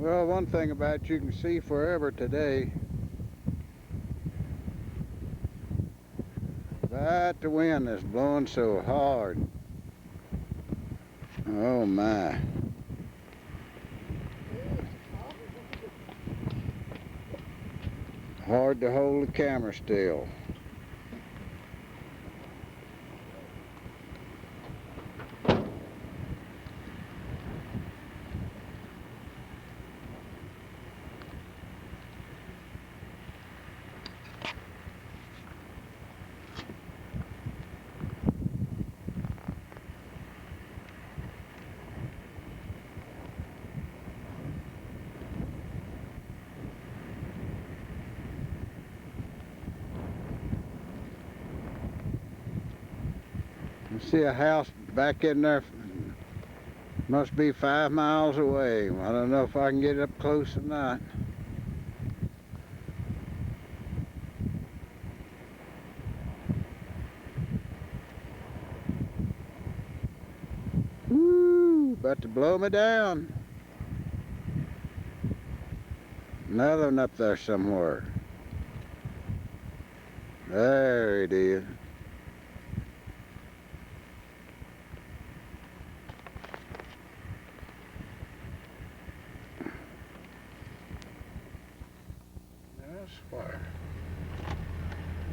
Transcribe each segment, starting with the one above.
Well, one thing about it, you can see forever today. But the wind is blowing so hard. Oh my. Hard to hold the camera still. I see a house back in there. Must be 5 miles away. I don't know if I can get up close or not. Woo! About to blow me down. Another one up there somewhere. There it is. That's fire.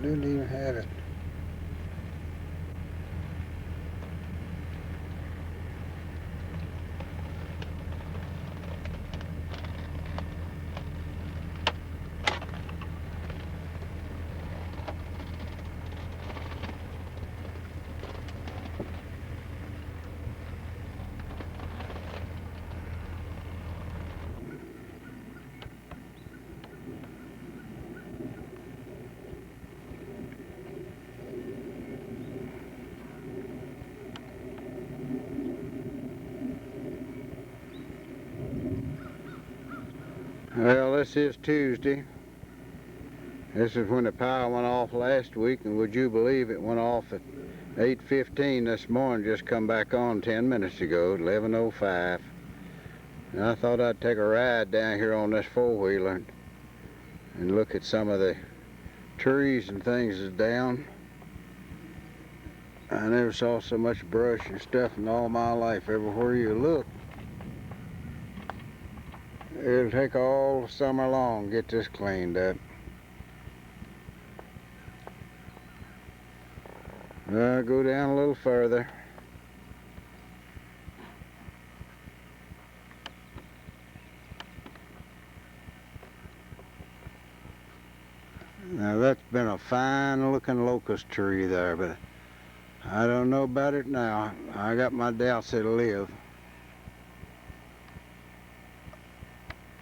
Didn't even have it. Well, this is Tuesday. This is when the power went off last week, and would you believe it went off at 8:15 this morning, just come back on 10 minutes ago, 11:05. And I thought I'd take a ride down here on this four-wheeler and look at some of the trees and things that's down. I never saw so much brush and stuff in all my life. Everywhere you look, it'll take all summer long to get this cleaned up. Go down a little further. Now that's been a fine looking locust tree there, but I don't know about it now. I got my doubts it'll live.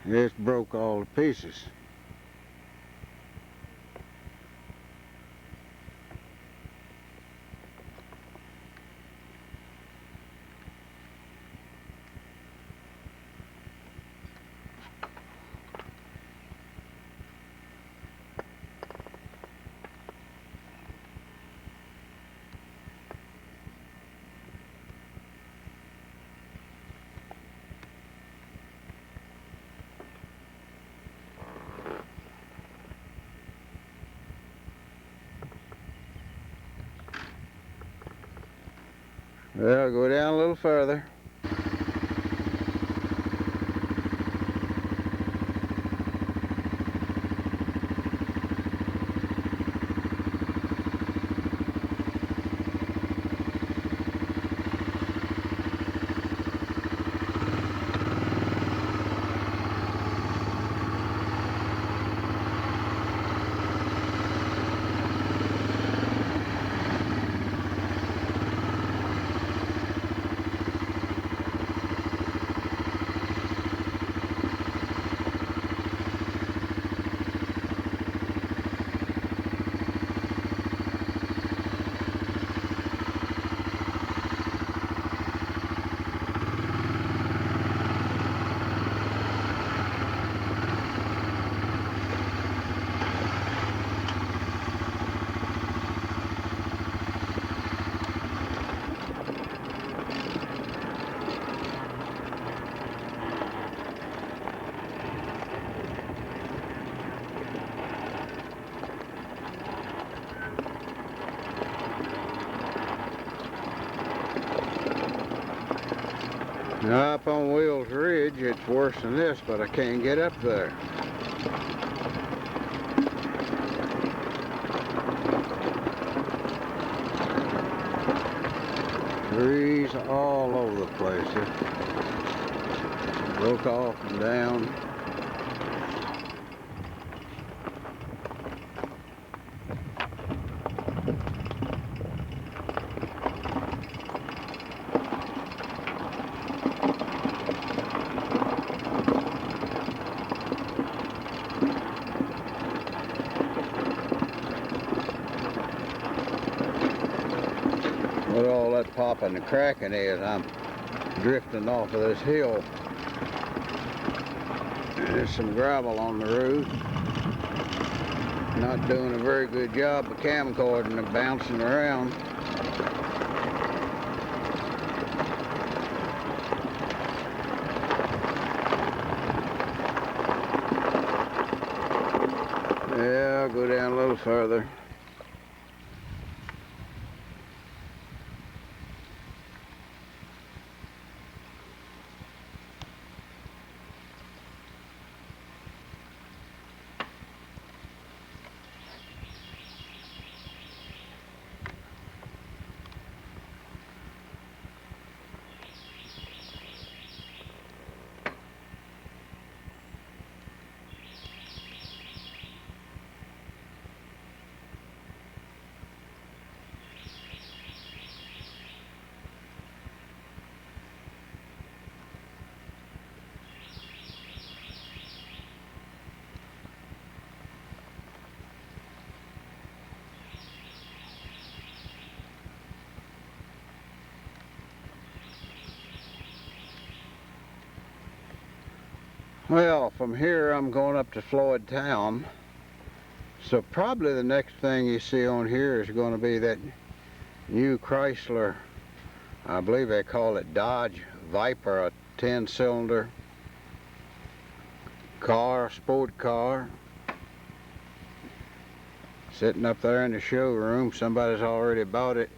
It's broke all to pieces. Well, go down a little further. Up on Wills Ridge, it's worse than this, but I can't get up there. Trees all over the place. It broke off and down. What all that popping and cracking is, I'm drifting off of this hill. There's some gravel on the road. Not doing a very good job of camcording and bouncing around. Yeah, I'll go down a little further. Well, from here I'm going up to Floyd town, so probably the next thing you see on here is going to be that new Chrysler, I believe they call it Dodge Viper, a 10-cylinder car, sport car, sitting up there in the showroom. Somebody's already bought it.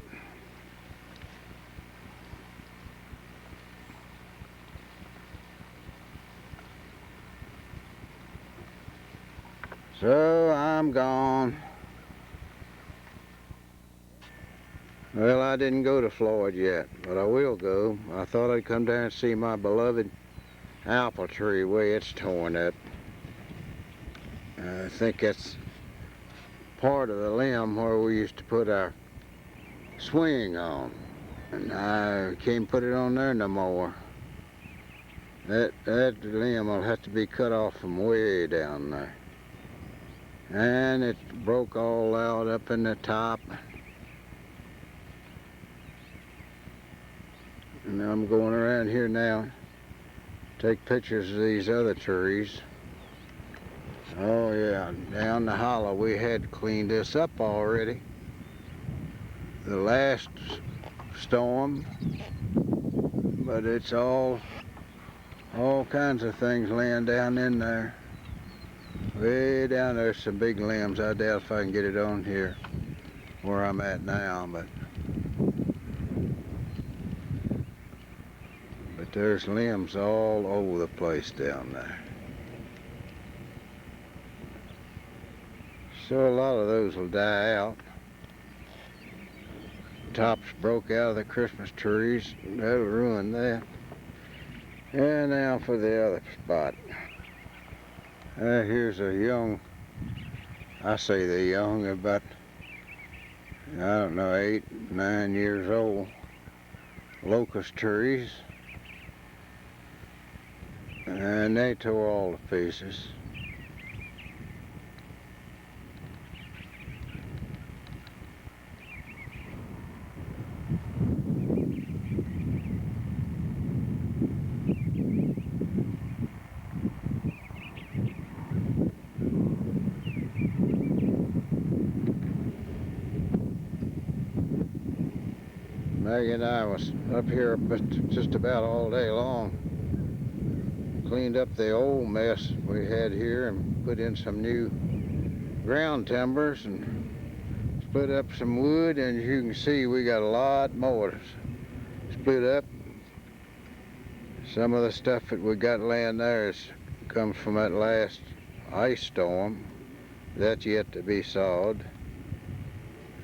So I'm gone. Well, I didn't go to Floyd yet, but I will go. I thought I'd come down and see my beloved apple tree, way it's torn up. I think that's part of the limb where we used to put our swing on, and I can't put it on there no more. That limb will have to be cut off from way down there. And it broke all out up in the top. And I'm going around here now, take pictures of these other trees. Oh yeah, down the hollow we had cleaned this up already. The last storm, but it's all kinds of things laying down in there. Way down there's some big limbs. I doubt if I can get it on here where I'm at now, but there's limbs all over the place down there. So a lot of those will die out. Tops broke out of the Christmas trees. That'll ruin that. And now for the other spot. Here's a young, I say the young, about, I don't know, 8, 9 years old, locust trees. And they tore all to pieces. Maggie and I was up here just about all day long. Cleaned up the old mess we had here and put in some new ground timbers and split up some wood, and as you can see we got a lot more split up. Some of the stuff that we got laying there comes from that last ice storm. That's yet to be sawed.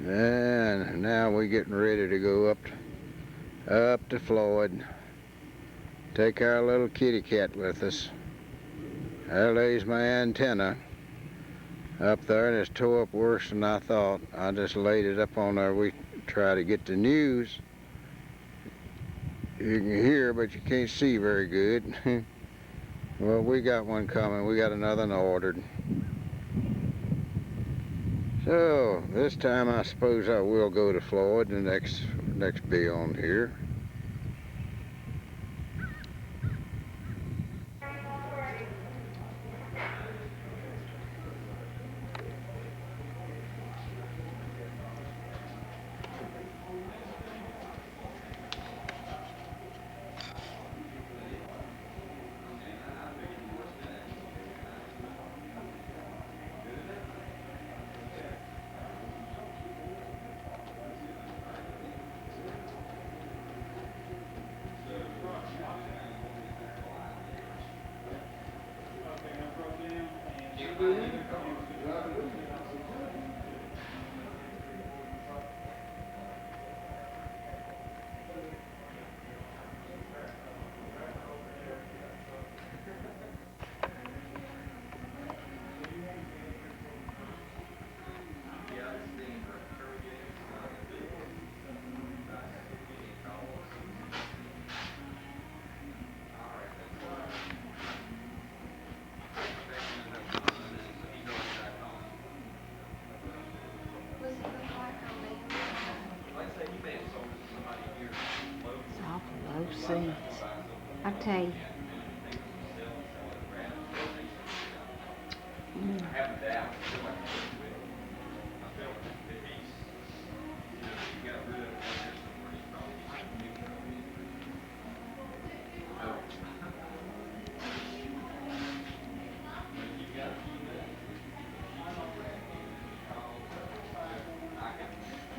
And now we're getting ready to go up to Floyd. Take our little kitty cat with us. There lays my antenna up there, and it's tore up worse than I thought. I just laid it up on there. We try to get the news. You can hear, but you can't see very good. Well, we got one coming. We got another one ordered. So this time I suppose I will go to Floyd, the next be on here. Awful low seats, I tell you.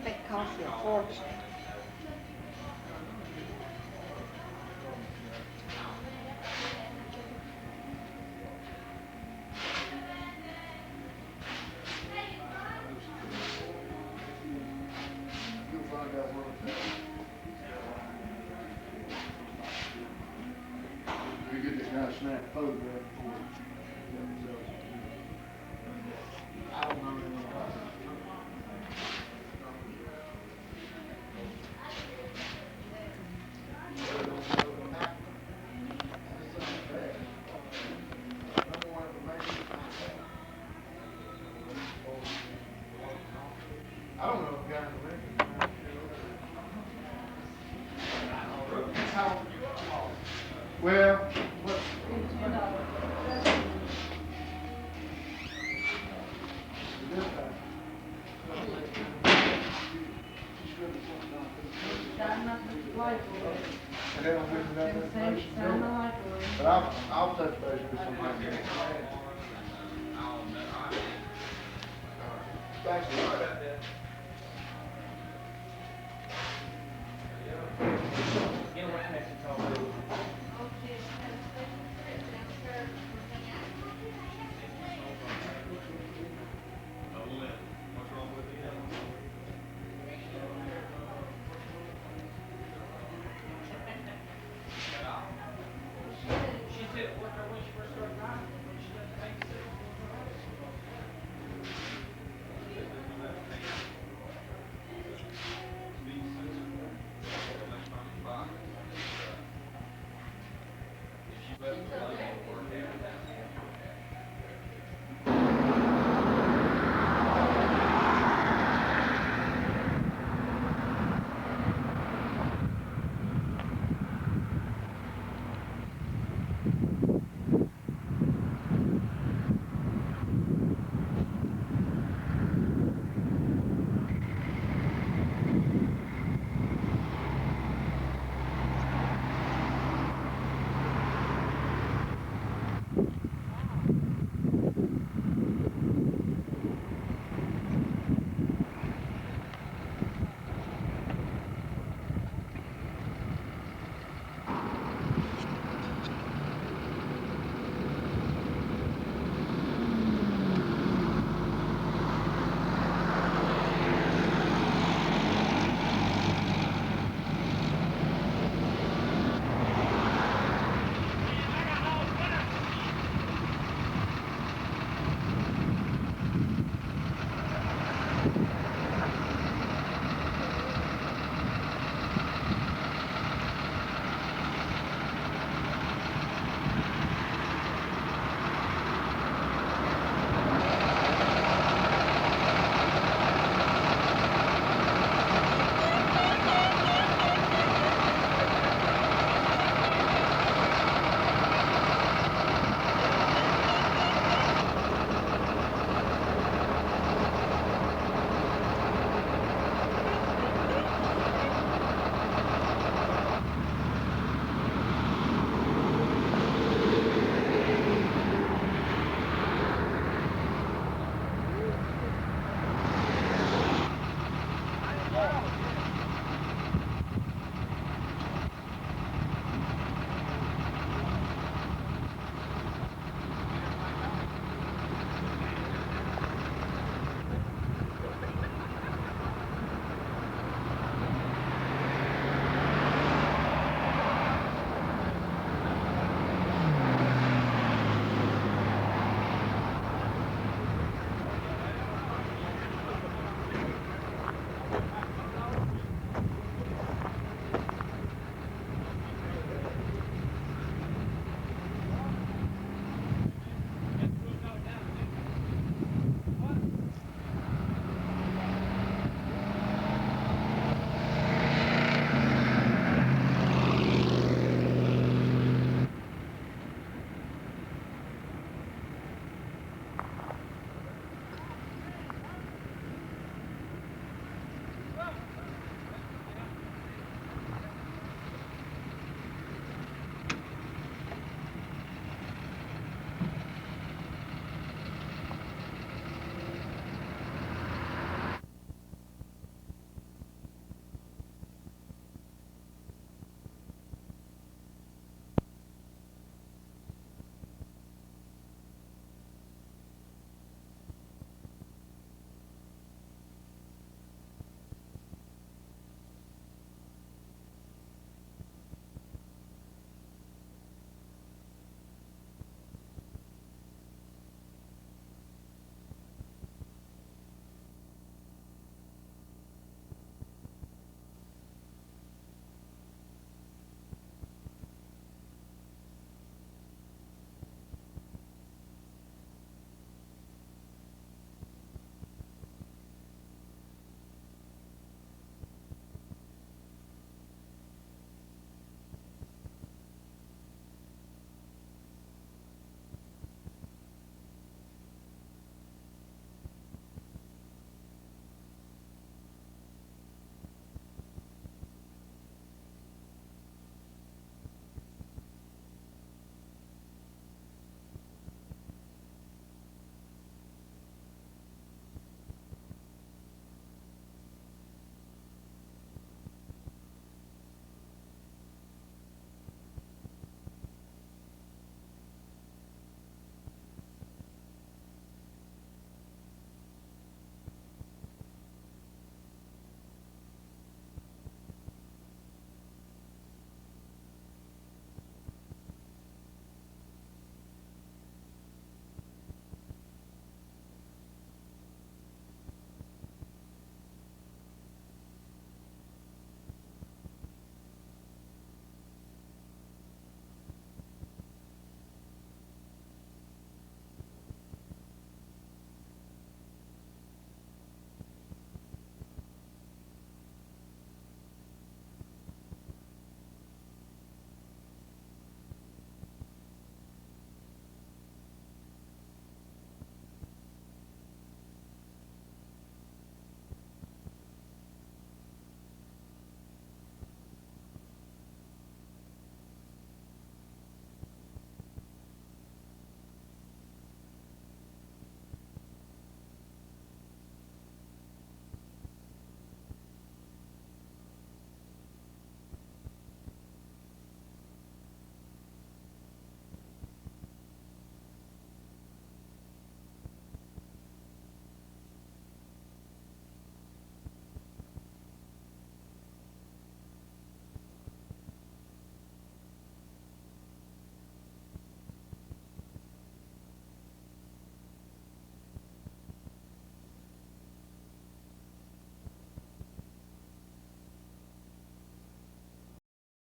It costs you a fortune. We get this guy snap photograph for it. I don't know anything about it. I don't know if guys are making well, what? But I'll touch base with somebody. Thanks a lot.